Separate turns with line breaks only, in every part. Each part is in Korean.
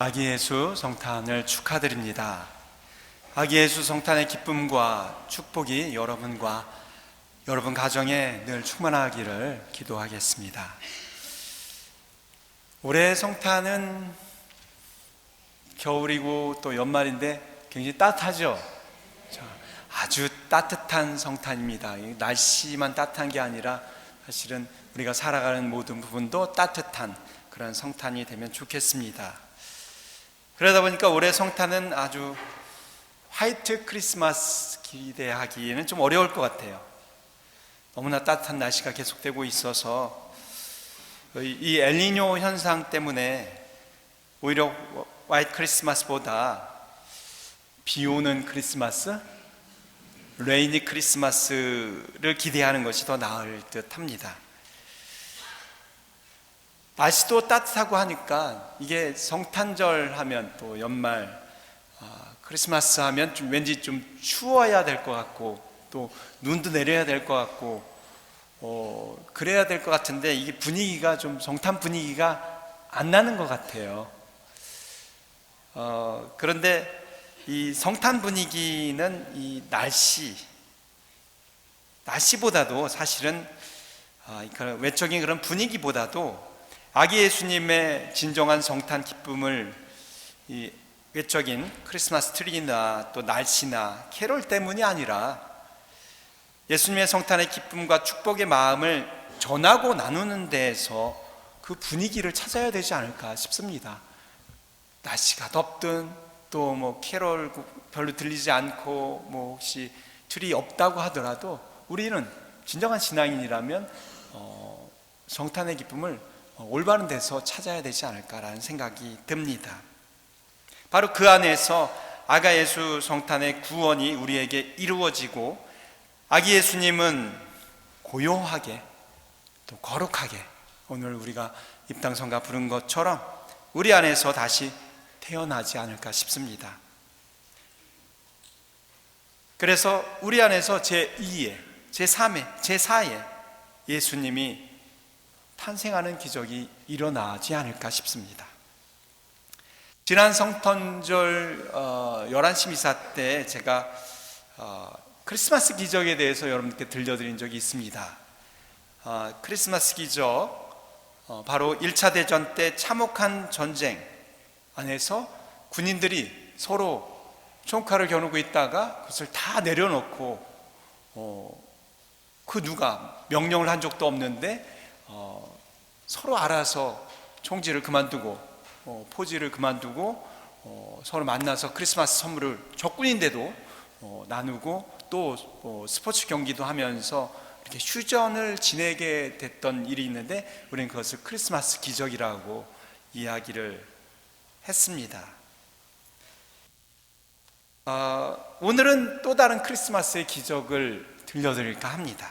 아기 예수 성탄을 축하드립니다. 아기 예수 성탄의 기쁨과 축복이 여러분과 여러분 가정에 늘 충만하기를 기도하겠습니다. 올해 성탄은 겨울이고 또 연말인데 굉장히 따뜻하죠? 아주 따뜻한 성탄입니다. 날씨만 따뜻한 게 아니라 사실은 우리가 살아가는 모든 부분도 따뜻한 그런 성탄이 되면 좋겠습니다. 그러다 보니까 올해 성탄은 아주 화이트 크리스마스 기대하기에는 좀 어려울 것 같아요. 너무나 따뜻한 날씨가 계속되고 있어서 이 엘니뇨 현상 때문에 오히려 화이트 크리스마스보다 비 오는 크리스마스, 레이니 크리스마스를 기대하는 것이 더 나을 듯 합니다. 날씨도 따뜻하고 하니까 이게 성탄절 하면 또 연말 크리스마스 하면 좀 왠지 좀 추워야 될 것 같고 또 눈도 내려야 될 것 같고 그래야 될 것 같은데 이게 분위기가 좀 성탄 분위기가 안 나는 것 같아요. 그런데 이 성탄 분위기는 이 날씨보다도 사실은 외적인 그런 분위기보다도 아기 예수님의 진정한 성탄 기쁨을 이 외적인 크리스마스 트리나 또 날씨나 캐롤 때문이 아니라 예수님의 성탄의 기쁨과 축복의 마음을 전하고 나누는 데에서 그 분위기를 찾아야 되지 않을까 싶습니다. 날씨가 덥든 또 뭐 캐롤 별로 들리지 않고 뭐 혹시 트리 없다고 하더라도 우리는 진정한 신앙인이라면 성탄의 기쁨을 올바른 데서 찾아야 되지 않을까라는 생각이 듭니다. 바로 그 안에서 아가 예수 성탄의 구원이 우리에게 이루어지고 아기 예수님은 고요하게 또 거룩하게 오늘 우리가 입당성가 부른 것처럼 우리 안에서 다시 태어나지 않을까 싶습니다. 그래서 우리 안에서 제2의, 제3의, 제4의 예수님이 탄생하는 기적이 일어나지 않을까 싶습니다. 지난 성탄절 11시 미사 때 제가 크리스마스 기적에 대해서 여러분께 들려드린 적이 있습니다. 크리스마스 기적, 바로 1차 대전 때 참혹한 전쟁 안에서 군인들이 서로 총칼을 겨누고 있다가 그것을 다 내려놓고 그 누가 명령을 한 적도 없는데 서로 알아서 총질을 그만두고 포지를 그만두고 서로 만나서 크리스마스 선물을 적군인데도 나누고 또 스포츠 경기도 하면서 이렇게 휴전을 지내게 됐던 일이 있는데 우리는 그것을 크리스마스 기적이라고 이야기를 했습니다. 오늘은 또 다른 크리스마스의 기적을 들려드릴까 합니다.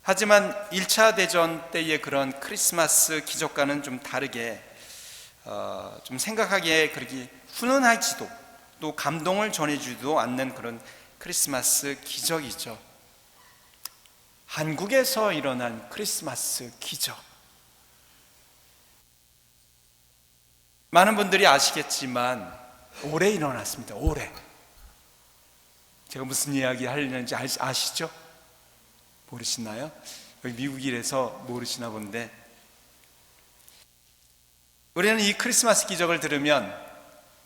하지만 1차 대전 때의 그런 크리스마스 기적과는 좀 다르게 좀 생각하기에 그렇게 훈훈하지도 또 감동을 전해주지도 않는 그런 크리스마스 기적이죠. 한국에서 일어난 크리스마스 기적. 많은 분들이 아시겠지만 올해 일어났습니다. 올해. 제가 무슨 이야기 하려는지 아시죠? 모르시나요? 여기 미국이라서 모르시나 본데 우리는 이 크리스마스 기적을 들으면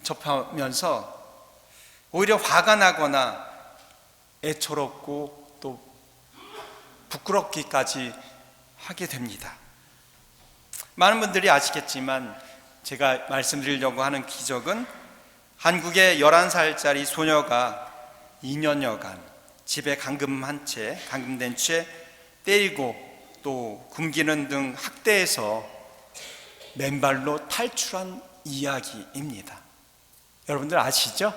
접하면서 오히려 화가 나거나 애처롭고 또 부끄럽기까지 하게 됩니다. 많은 분들이 아시겠지만 제가 말씀드리려고 하는 기적은 한국의 11살짜리 소녀가 2년여간 집에 감금된 채 때리고 또 굶기는 등 학대해서 맨발로 탈출한 이야기입니다. 여러분들 아시죠?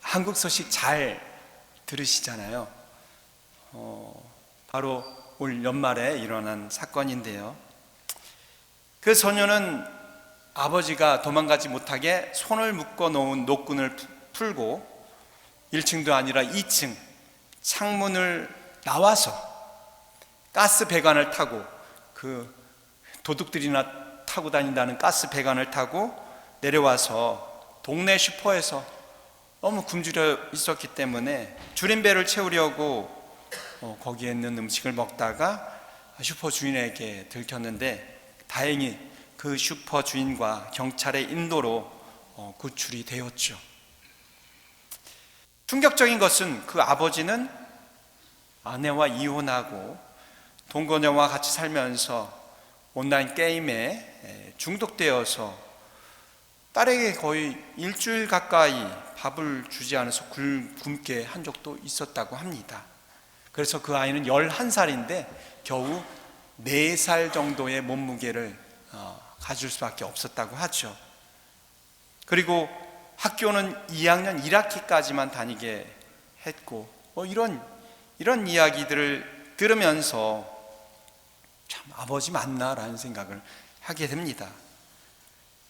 한국 소식 잘 들으시잖아요. 바로 올 연말에 일어난 사건인데요. 그 소녀는 아버지가 도망가지 못하게 손을 묶어 놓은 노끈을 풀고 1층도 아니라 2층 창문을 나와서 가스 배관을 타고 그 도둑들이나 타고 다닌다는 가스 배관을 타고 내려와서 동네 슈퍼에서 너무 굶주려 있었기 때문에 줄임배를 채우려고 거기에 있는 음식을 먹다가 슈퍼 주인에게 들켰는데 다행히 그 슈퍼 주인과 경찰의 인도로 구출이 되었죠. 충격적인 것은 그 아버지는 아내와 이혼하고 동거녀와 같이 살면서 온라인 게임에 중독되어서 딸에게 거의 일주일 가까이 밥을 주지 않아서 굶게 한 적도 있었다고 합니다. 그래서 그 아이는 11살인데 겨우 4살 정도의 몸무게를 가질 수밖에 없었다고 하죠. 그리고 학교는 2학년 1학기까지만 다니게 했고 이런 이야기들을 들으면서 참 아버지 맞나라는 생각을 하게 됩니다.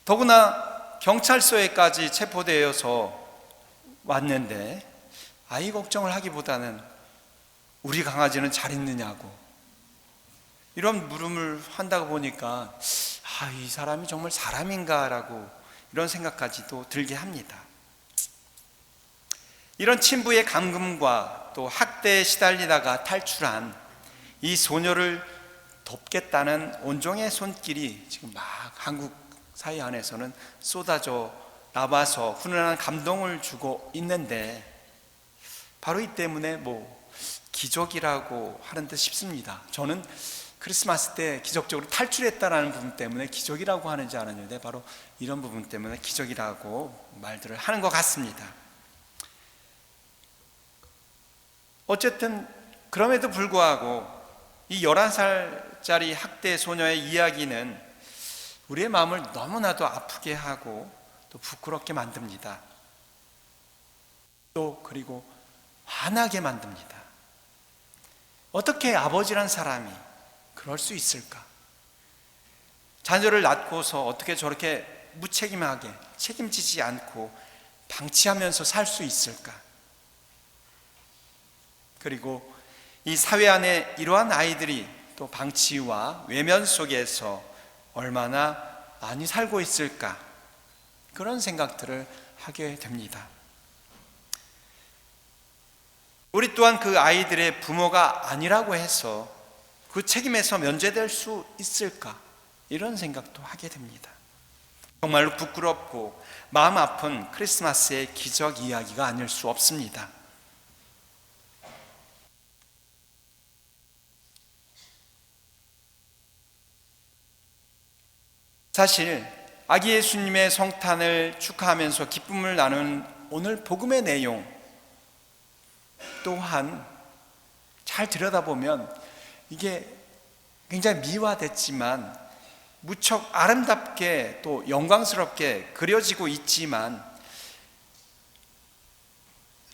더구나 경찰서에까지 체포되어서 왔는데 아이 걱정을 하기보다는 우리 강아지는 잘 있느냐고 이런 물음을 한다고 보니까 이 사람이 정말 사람인가라고 이런 생각까지도 들게 합니다. 이런 친부의 감금과 또 학대에 시달리다가 탈출한 이 소녀를 돕겠다는 온종의 손길이 지금 막 한국 사회 안에서는 쏟아져 나와서 훈훈한 감동을 주고 있는데 바로 이 때문에 기적이라고 하는 듯 싶습니다. 저는 크리스마스 때 기적적으로 탈출했다라는 부분 때문에 기적이라고 하는지 알았는데 바로 이런 부분 때문에 기적이라고 말들을 하는 것 같습니다. 어쨌든 그럼에도 불구하고 이 11살짜리 학대 소녀의 이야기는 우리의 마음을 너무나도 아프게 하고 또 부끄럽게 만듭니다. 또 그리고 화나게 만듭니다. 어떻게 아버지란 사람이 그럴 수 있을까? 자녀를 낳고서 어떻게 저렇게 무책임하게 책임지지 않고 방치하면서 살 수 있을까? 그리고 이 사회 안에 이러한 아이들이 또 방치와 외면 속에서 얼마나 많이 살고 있을까? 그런 생각들을 하게 됩니다. 우리 또한 그 아이들의 부모가 아니라고 해서 그 책임에서 면제될 수 있을까? 이런 생각도 하게 됩니다. 정말로 부끄럽고 마음 아픈 크리스마스의 기적 이야기가 아닐 수 없습니다. 사실 아기 예수님의 성탄을 축하하면서 기쁨을 나누는 오늘 복음의 내용 또한 잘 들여다보면 이게 굉장히 미화됐지만 무척 아름답게 또 영광스럽게 그려지고 있지만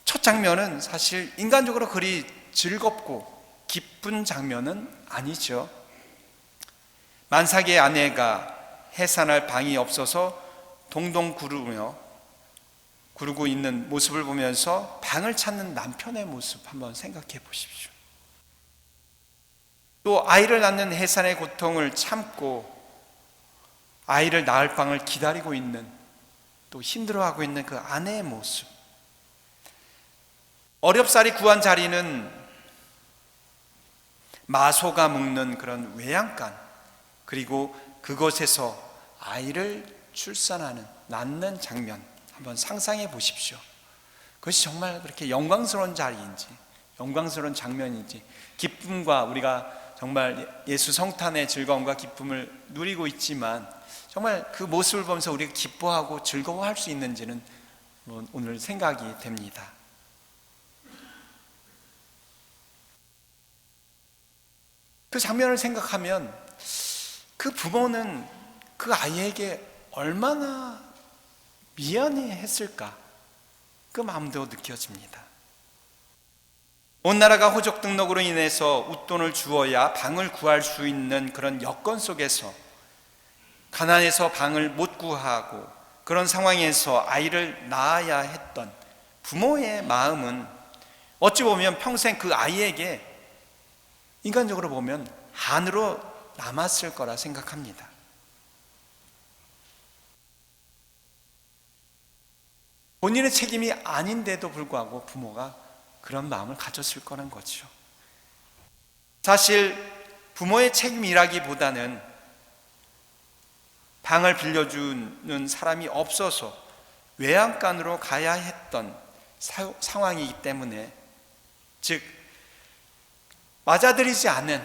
첫 장면은 사실 인간적으로 그리 즐겁고 기쁜 장면은 아니죠. 만삭의 아내가 해산할 방이 없어서 동동 구르고 있는 모습을 보면서 방을 찾는 남편의 모습 한번 생각해 보십시오. 또 아이를 낳는 해산의 고통을 참고 아이를 낳을 방을 기다리고 있는 또 힘들어하고 있는 그 아내의 모습. 어렵사리 구한 자리는 마소가 묵는 그런 외양간, 그리고 그곳에서 아이를 출산하는, 낳는 장면 한번 상상해 보십시오. 그것이 정말 그렇게 영광스러운 자리인지, 영광스러운 장면인지, 기쁨과 우리가 정말 예수 성탄의 즐거움과 기쁨을 누리고 있지만 정말 그 모습을 보면서 우리가 기뻐하고 즐거워할 수 있는지는 오늘 생각이 됩니다. 그 장면을 생각하면 그 부모는 그 아이에게 얼마나 미안해했을까, 그 마음도 느껴집니다. 온 나라가 호적 등록으로 인해서 웃돈을 주어야 방을 구할 수 있는 그런 여건 속에서 가난해서 방을 못 구하고 그런 상황에서 아이를 낳아야 했던 부모의 마음은 어찌 보면 평생 그 아이에게 인간적으로 보면 한으로 남았을 거라 생각합니다. 본인의 책임이 아닌데도 불구하고 부모가 그런 마음을 가졌을 거란 거죠. 사실 부모의 책임이라기보다는 방을 빌려주는 사람이 없어서 외양간으로 가야 했던 상황이기 때문에, 즉 맞아들이지 않은,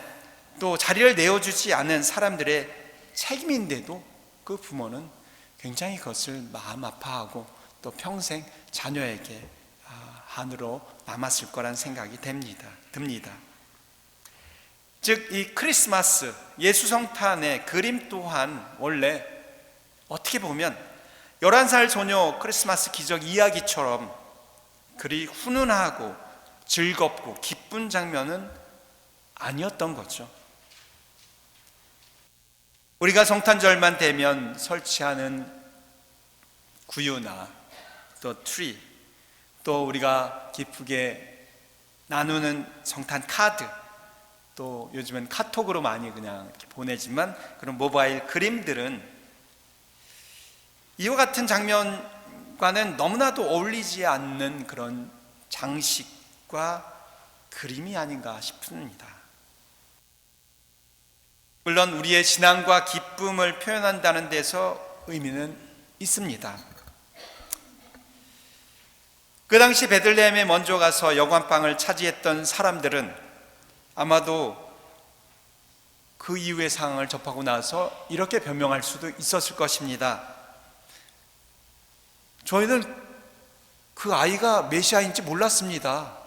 또 자리를 내어주지 않은 사람들의 책임인데도 그 부모는 굉장히 그것을 마음 아파하고 또 평생 자녀에게 한으로 남았을 거란 생각이 듭니다. 즉 이 크리스마스 예수 성탄의 그림 또한 원래 어떻게 보면 11살 소녀 크리스마스 기적 이야기처럼 그리 훈훈하고 즐겁고 기쁜 장면은 아니었던 거죠. 우리가 성탄절만 되면 설치하는 구유나 또 트리, 또 우리가 기쁘게 나누는 성탄 카드, 또 요즘은 카톡으로 많이 그냥 이렇게 보내지만 그런 모바일 그림들은 이와 같은 장면과는 너무나도 어울리지 않는 그런 장식과 그림이 아닌가 싶습니다. 물론 우리의 신앙과 기쁨을 표현한다는 데서 의미는 있습니다. 그 당시 베들레헴에 먼저 가서 여관방을 차지했던 사람들은 아마도 그 이후의 상황을 접하고 나서 이렇게 변명할 수도 있었을 것입니다. 저희는 그 아이가 메시아인지 몰랐습니다.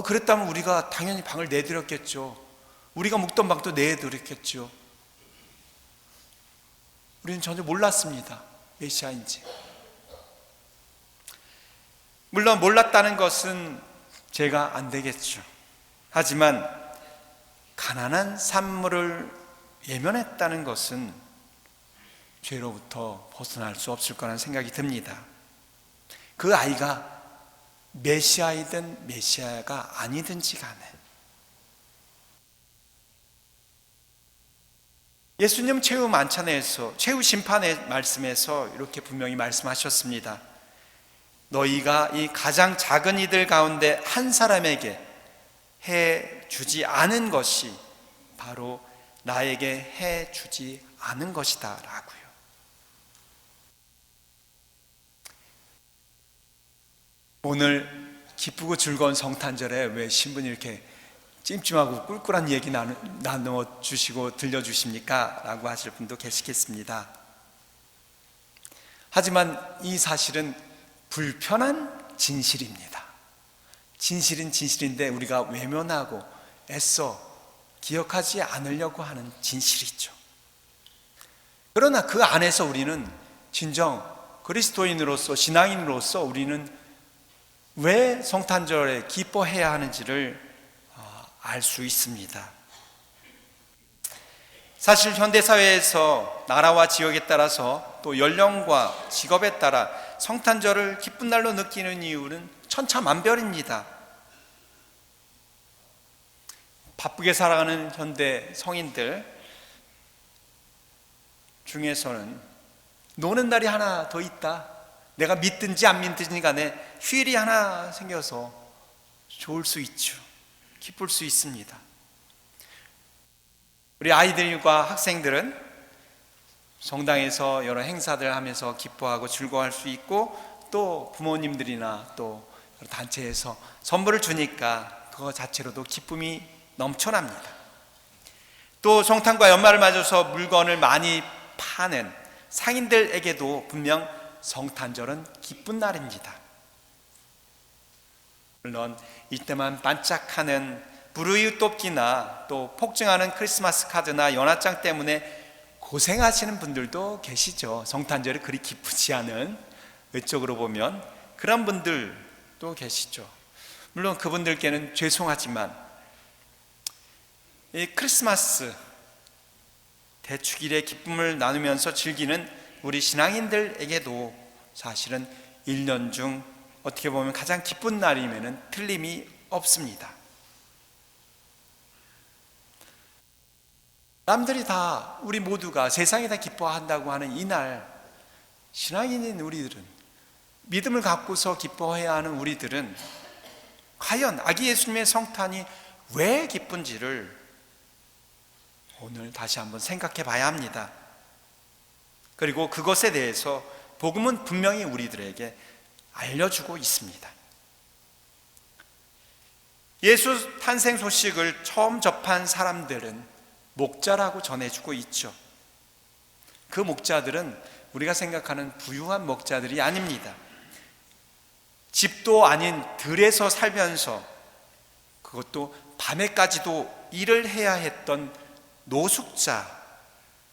그랬다면 우리가 당연히 방을 내드렸겠죠. 우리가 묵던 방도 내드렸겠죠. 우리는 전혀 몰랐습니다. 메시아인지. 물론 몰랐다는 것은 죄가 안 되겠죠. 하지만 가난한 산물을 예면했다는 것은 죄로부터 벗어날 수 없을 거라는 생각이 듭니다. 그 아이가 메시아이든 메시아가 아니든지 간에 예수님 최후 만찬에서, 최후 심판의 말씀에서 이렇게 분명히 말씀하셨습니다. 너희가 이 가장 작은 이들 가운데 한 사람에게 해 주지 않은 것이 바로 나에게 해 주지 않은 것이다 라고요. 오늘 기쁘고 즐거운 성탄절에 왜 신부님 이렇게 찜찜하고 꿀꿀한 얘기 나눠주시고 들려주십니까? 라고 하실 분도 계시겠습니다. 하지만 이 사실은 불편한 진실입니다. 진실은 진실인데 우리가 외면하고 애써 기억하지 않으려고 하는 진실이죠. 그러나 그 안에서 우리는 진정 그리스도인으로서, 신앙인으로서 우리는 왜 성탄절에 기뻐해야 하는지를 알 수 있습니다. 사실 현대사회에서 나라와 지역에 따라서 또 연령과 직업에 따라 성탄절을 기쁜 날로 느끼는 이유는 천차만별입니다. 바쁘게 살아가는 현대 성인들 중에서는 노는 날이 하나 더 있다, 내가 믿든지 안 믿든지 간에 휴일이 하나 생겨서 좋을 수 있죠. 기쁠 수 있습니다. 우리 아이들과 학생들은 성당에서 여러 행사들 하면서 기뻐하고 즐거워할 수 있고, 또 부모님들이나 또 단체에서 선물을 주니까 그거 자체로도 기쁨이 넘쳐납니다. 또 성탄과 연말을 맞아서 물건을 많이 파는 상인들에게도 분명 성탄절은 기쁜 날입니다. 물론 이때만 반짝하는 불우이웃 돕기나 또 폭증하는 크리스마스 카드나 연합장 때문에 고생하시는 분들도 계시죠. 성탄절이 그리 기쁘지 않은, 외적으로 보면 그런 분들도 계시죠. 물론 그분들께는 죄송하지만 이 크리스마스 대축일의 기쁨을 나누면서 즐기는 우리 신앙인들에게도 사실은 1년 중 어떻게 보면 가장 기쁜 날이면은 틀림이 없습니다. 남들이 다, 우리 모두가 세상이 다 기뻐한다고 하는 이날, 신앙인인 우리들은 믿음을 갖고서 기뻐해야 하는 우리들은 과연 아기 예수님의 성탄이 왜 기쁜지를 오늘 다시 한번 생각해 봐야 합니다. 그리고 그것에 대해서 복음은 분명히 우리들에게 알려주고 있습니다. 예수 탄생 소식을 처음 접한 사람들은 목자라고 전해주고 있죠. 그 목자들은 우리가 생각하는 부유한 목자들이 아닙니다. 집도 아닌 들에서 살면서, 그것도 밤에까지도 일을 해야 했던 노숙자,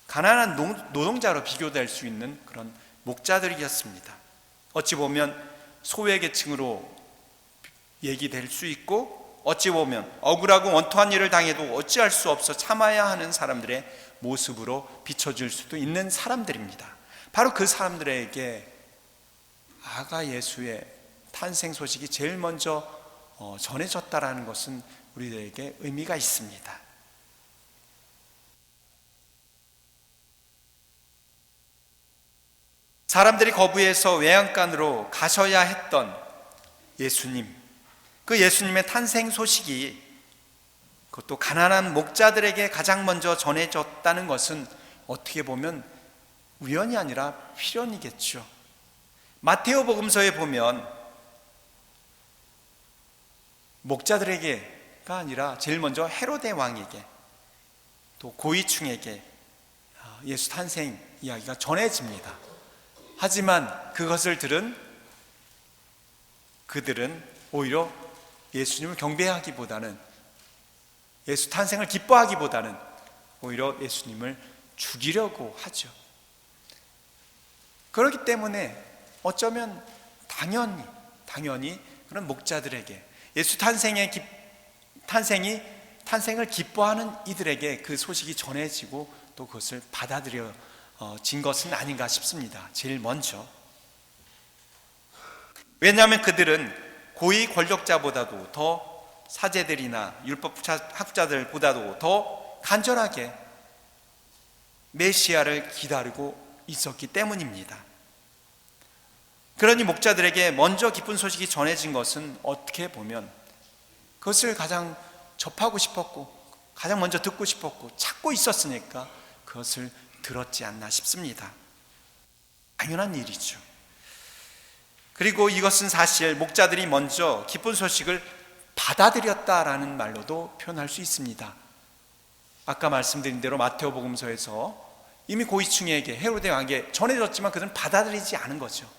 가난한 노동자로 비교될 수 있는 그런 목자들이었습니다. 어찌 보면 소외계층으로 얘기될 수 있고, 어찌 보면 억울하고 원통한 일을 당해도 어찌할 수 없어 참아야 하는 사람들의 모습으로 비춰질 수도 있는 사람들입니다. 바로 그 사람들에게 아가 예수의 탄생 소식이 제일 먼저 전해졌다라는 것은 우리들에게 의미가 있습니다. 사람들이 거부해서 외양간으로 가셔야 했던 예수님, 그 예수님의 탄생 소식이 그것도 가난한 목자들에게 가장 먼저 전해졌다는 것은 어떻게 보면 우연이 아니라 필연이겠죠. 마테오 복음서에 보면 목자들에게가 아니라 제일 먼저 헤로데 왕에게, 또 고위층에게 예수 탄생 이야기가 전해집니다. 하지만 그것을 들은 그들은 오히려 예수님을 경배하기보다는, 예수 탄생을 기뻐하기보다는 오히려 예수님을 죽이려고 하죠. 그렇기 때문에 어쩌면 당연히 그런 목자들에게 예수 탄생을 기뻐하는 이들에게 그 소식이 전해지고 또 그것을 받아들여진 것은 아닌가 싶습니다. 제일 먼저. 왜냐하면 그들은 고위 권력자보다도 더, 사제들이나 율법 학자들보다도 더 간절하게 메시아를 기다리고 있었기 때문입니다. 그러니 목자들에게 먼저 기쁜 소식이 전해진 것은 어떻게 보면 그것을 가장 접하고 싶었고, 가장 먼저 듣고 싶었고, 찾고 있었으니까 그것을 들었지 않나 싶습니다. 당연한 일이죠. 그리고 이것은 사실 목자들이 먼저 기쁜 소식을 받아들였다라는 말로도 표현할 수 있습니다. 아까 말씀드린 대로 마테오 복음서에서 이미 고위층에게, 헤로데 왕에게 전해졌지만 그들은 받아들이지 않은 거죠.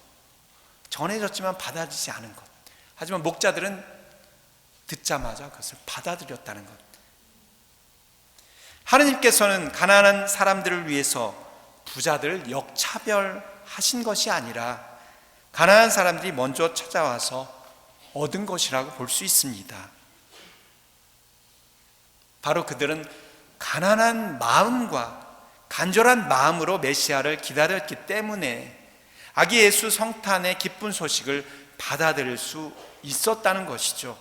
전해졌지만 받아들이지 않은 것. 하지만 목자들은 듣자마자 그것을 받아들였다는 것. 하느님께서는 가난한 사람들을 위해서 부자들을 역차별하신 것이 아니라 가난한 사람들이 먼저 찾아와서 얻은 것이라고 볼 수 있습니다. 바로 그들은 가난한 마음과 간절한 마음으로 메시아를 기다렸기 때문에 아기 예수 성탄의 기쁜 소식을 받아들일 수 있었다는 것이죠.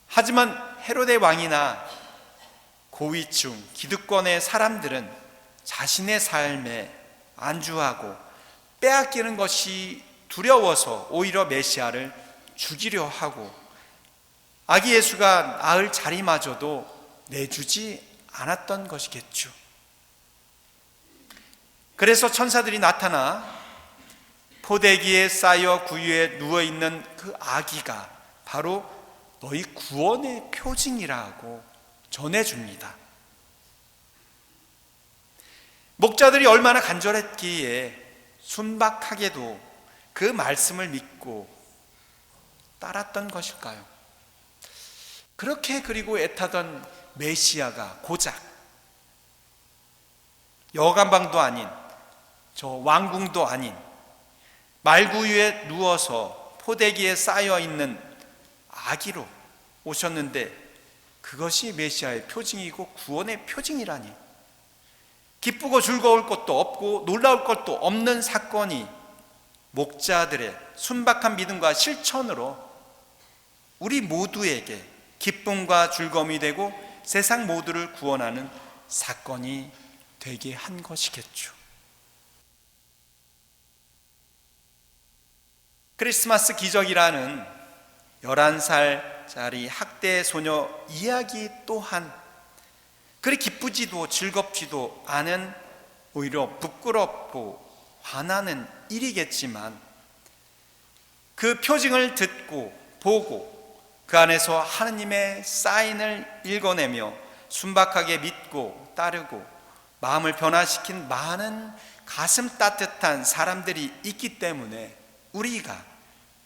하지만 헤로데 왕이나 고위층, 기득권의 사람들은 자신의 삶에 안주하고 빼앗기는 것이 두려워서 오히려 메시아를 죽이려 하고 아기 예수가 낳을 자리마저도 내주지 않았던 것이겠죠. 그래서 천사들이 나타나 포대기에 쌓여 구유에 누워있는 그 아기가 바로 너희 구원의 표징이라고 전해줍니다. 목자들이 얼마나 간절했기에 순박하게도 그 말씀을 믿고 따랐던 것일까요? 그렇게 그리고 애타던 메시아가 고작 여간방도 아닌 저 왕궁도 아닌 말구유에 누워서 포대기에 쌓여있는 아기로 오셨는데 그것이 메시아의 표징이고 구원의 표징이라니, 기쁘고 즐거울 것도 없고 놀라울 것도 없는 사건이 목자들의 순박한 믿음과 실천으로 우리 모두에게 기쁨과 즐거움이 되고 세상 모두를 구원하는 사건이 되게 한 것이겠죠. 크리스마스 기적이라는 11살짜리 학대 소녀 이야기 또한 그리 기쁘지도 즐겁지도 않은, 오히려 부끄럽고 화나는 일이겠지만, 그 표징을 듣고 보고 그 안에서 하느님의 사인을 읽어내며 순박하게 믿고 따르고 마음을 변화시킨 많은 가슴 따뜻한 사람들이 있기 때문에 우리가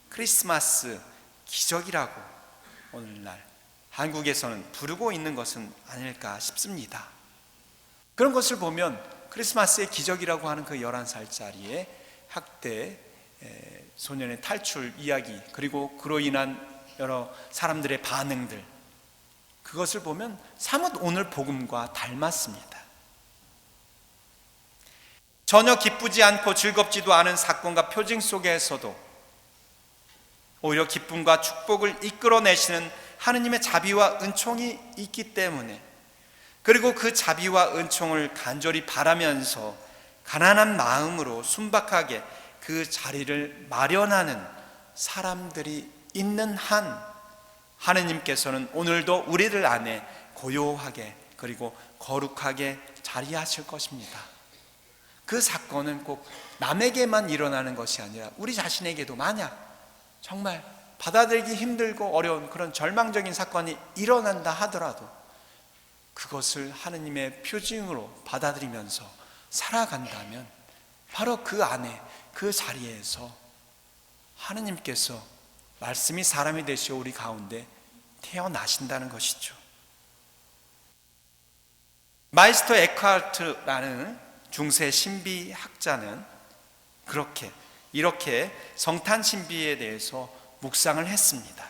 크리스마스 기적이라고 오늘날 한국에서는 부르고 있는 것은 아닐까 싶습니다. 그런 것을 보면 크리스마스의 기적이라고 하는 그 11살짜리의 학대 소년의 탈출 이야기, 그리고 그로 인한 여러 사람들의 반응들, 그것을 보면 사뭇 오늘 복음과 닮았습니다. 전혀 기쁘지 않고 즐겁지도 않은 사건과 표징 속에서도 오히려 기쁨과 축복을 이끌어내시는 하느님의 자비와 은총이 있기 때문에, 그리고 그 자비와 은총을 간절히 바라면서 가난한 마음으로 순박하게 그 자리를 마련하는 사람들이 있는 한, 하느님께서는 오늘도 우리들 안에 고요하게 그리고 거룩하게 자리하실 것입니다. 그 사건은 꼭 남에게만 일어나는 것이 아니라 우리 자신에게도 만약 정말 받아들이기 힘들고 어려운 그런 절망적인 사건이 일어난다 하더라도 그것을 하느님의 표징으로 받아들이면서 살아간다면 바로 그 안에, 그 자리에서 하느님께서 말씀이 사람이 되시어 우리 가운데 태어나신다는 것이죠. 마이스터 에크하르트라는 중세 신비학자는 이렇게 성탄 신비에 대해서 묵상을 했습니다.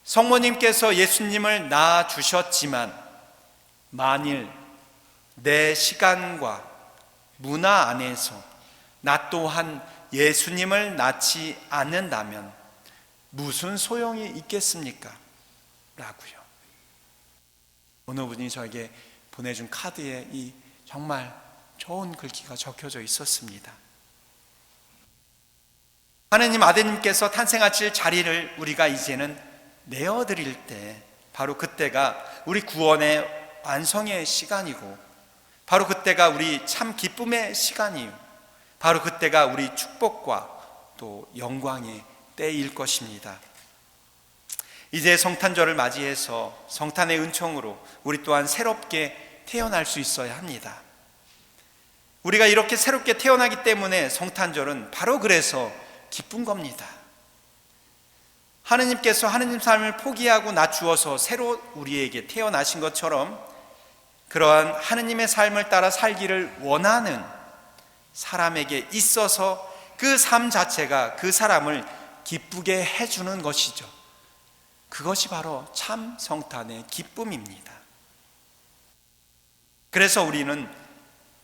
성모님께서 예수님을 낳아 주셨지만 만일 내 시간과 문화 안에서 나 또한 예수님을 낳지 않는다면 무슨 소용이 있겠습니까? 라고요. 어느 분이 저에게 보내준 카드에 이 정말 좋은 글귀가 적혀져 있었습니다. 하느님 아드님께서 탄생하실 자리를 우리가 이제는 내어드릴 때, 바로 그때가 우리 구원의 완성의 시간이고, 바로 그때가 우리 참 기쁨의 시간이요, 바로 그때가 우리 축복과 또 영광의 때일 것입니다. 이제 성탄절을 맞이해서 성탄의 은총으로 우리 또한 새롭게 태어날 수 있어야 합니다. 우리가 이렇게 새롭게 태어나기 때문에 성탄절은 바로 그래서 기쁜 겁니다. 하느님께서 하느님 삶을 포기하고 낮추어서 새로 우리에게 태어나신 것처럼 그러한 하느님의 삶을 따라 살기를 원하는 사람에게 있어서 그 삶 자체가 그 사람을 기쁘게 해주는 것이죠. 그것이 바로 참 성탄의 기쁨입니다. 그래서 우리는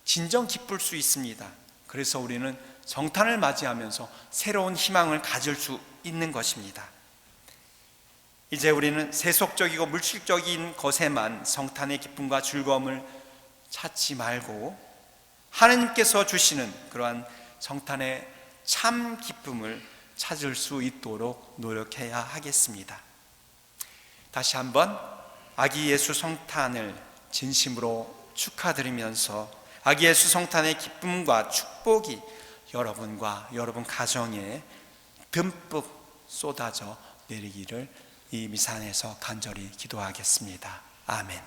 진정 기쁠 수 있습니다. 그래서 우리는 성탄을 맞이하면서 새로운 희망을 가질 수 있는 것입니다. 이제 우리는 세속적이고 물질적인 것에만 성탄의 기쁨과 즐거움을 찾지 말고 하느님께서 주시는 그러한 성탄의 참 기쁨을 찾을 수 있도록 노력해야 하겠습니다. 다시 한번 아기 예수 성탄을 진심으로 축하드리면서 아기 예수 성탄의 기쁨과 축복이 여러분과 여러분 가정에 듬뿍 쏟아져 내리기를 이 미산에서 간절히 기도하겠습니다. 아멘.